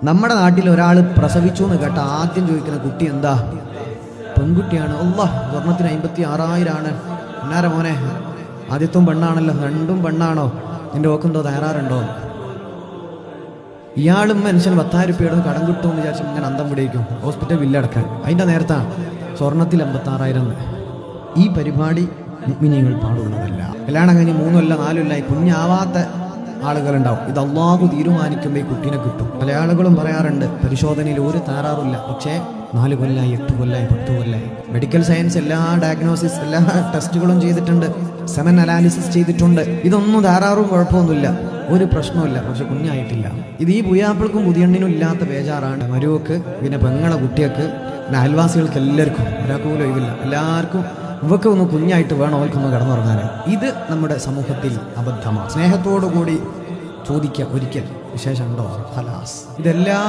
നമ്മുടെ നാട്ടിൽ ഒരാൾ പ്രസവിച്ചു എന്ന് കേട്ട ആദ്യം ചോദിക്കുന്ന കുട്ടി എന്താ? പെൺകുട്ടിയാണ്. അല്ലാഹ്, സ്വർണത്തിന് 56,000 ആണ്. എന്നാര മോനെ, ആദ്യത്തും പെണ്ണാണല്ലോ, രണ്ടും പെണ്ണാണോ? നിന്റെ ഓക്കെന്തോ തയ്യാറുണ്ടോ? ഇയാളും മനുഷ്യൻ 10,000 രൂപയുടെ കടം കിട്ടുമെന്ന് വിചാരിച്ചു ഇങ്ങനെ അന്തം പിടിക്കും ഹോസ്പിറ്റൽ ബില്ലടക്കാൻ. അതിൻ്റെ നേരത്താണ് സ്വർണത്തിൽ 56,000. ഈ പരിപാടി മുഅ്മിനീങ്ങൾ പാടുള്ളതല്ല. കല്യാണം കഴിഞ്ഞ് 3 കൊല്ലം 4 കൊല്ലമായി കുഞ്ഞാവാത്ത ആളുകളുണ്ടാവും. ഇത് അള്ളാഹു തീരുമാനിക്കുമ്പോൾ ഈ കുട്ടീനെ കിട്ടും. പല ആളുകളും പറയാറുണ്ട് പരിശോധനയിൽ ഒരു തകരാറില്ല, പക്ഷേ 4 കൊല്ലമായി 8 കൊല്ലമായി 10 കൊല്ലമായി. മെഡിക്കൽ സയൻസ് എല്ലാ ഡയഗ്നോസിസ് എല്ലാ ടെസ്റ്റുകളും ചെയ്തിട്ടുണ്ട്, സെമൻ അനാലിസിസ് ചെയ്തിട്ടുണ്ട്. ഇതൊന്നും ധാരാറും കുഴപ്പമൊന്നുമില്ല, ഒരു പ്രശ്നമില്ല, പക്ഷെ കുഞ്ഞായിട്ടില്ല. ഇത് ഈ പുയ്യാപ്പിൾക്കും പുതിയണ്ണിനും ഇല്ലാത്ത ബേജാറാണ്. മരുവക്ക് പിന്നെ പെങ്ങളെ കുട്ടികൾക്ക് പിന്നെ അയൽവാസികൾക്ക് എല്ലാവർക്കും ഒരാൾക്ക് പോലും ഒഴിവില്ല. എല്ലാവർക്കും ഇവക്ക് ഒന്ന് കുഞ്ഞായിട്ട് വേണം അവർക്കൊന്ന് കിടന്നുറങ്ങാൻ. ഇത് നമ്മുടെ സമൂഹത്തിൽ അബദ്ധമാണ്. സ്നേഹത്തോടു കൂടി ചോദിക്കുക, ഒരിക്കൽ വിശേഷം ഉണ്ടോ, ഖലാസ്. ഇതെല്ലാ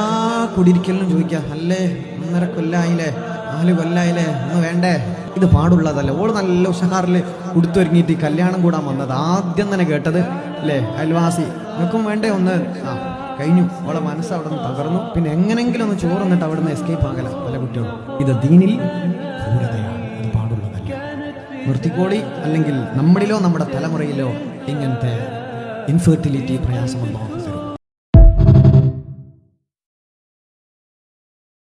കുടിരിക്കലിനും ചോദിക്കുക, അല്ലേ 1.5 കൊല്ലായില്ലേ 4 കൊല്ലായില്ലേ, ഒന്ന് വേണ്ടേ? ഇത് പാടുള്ളതല്ല. ഓള് നല്ല ഉഷാറിൽ ഉടുത്തൊരുങ്ങിയിട്ട് കല്യാണം കൂടാൻ വന്നത് ആദ്യം തന്നെ കേട്ടത് അല്ലേ, അയൽവാസി നിൽക്കും വേണ്ടേ ഒന്ന്. കഴിഞ്ഞു, ഓളെ മനസ്സ് അവിടെ നിന്ന് തകർന്നു. പിന്നെ എങ്ങനെങ്കിലും ഒന്ന് ചോറ് എന്നിട്ട് അവിടെ നിന്ന് എസ്കേപ്പ് ആകല പല കുട്ടികളും. ഇത് ദീനിൽ ക്രൂരതയാണ്, ഇത് പാടുള്ളതല്ല. നിർത്തിക്കോളി. അല്ലെങ്കിൽ നമ്മളിലോ നമ്മുടെ തലമുറയിലോ ഇങ്ങനത്തെ ഇൻഫെർട്ടിലിറ്റി പ്രയാസമുണ്ടോ?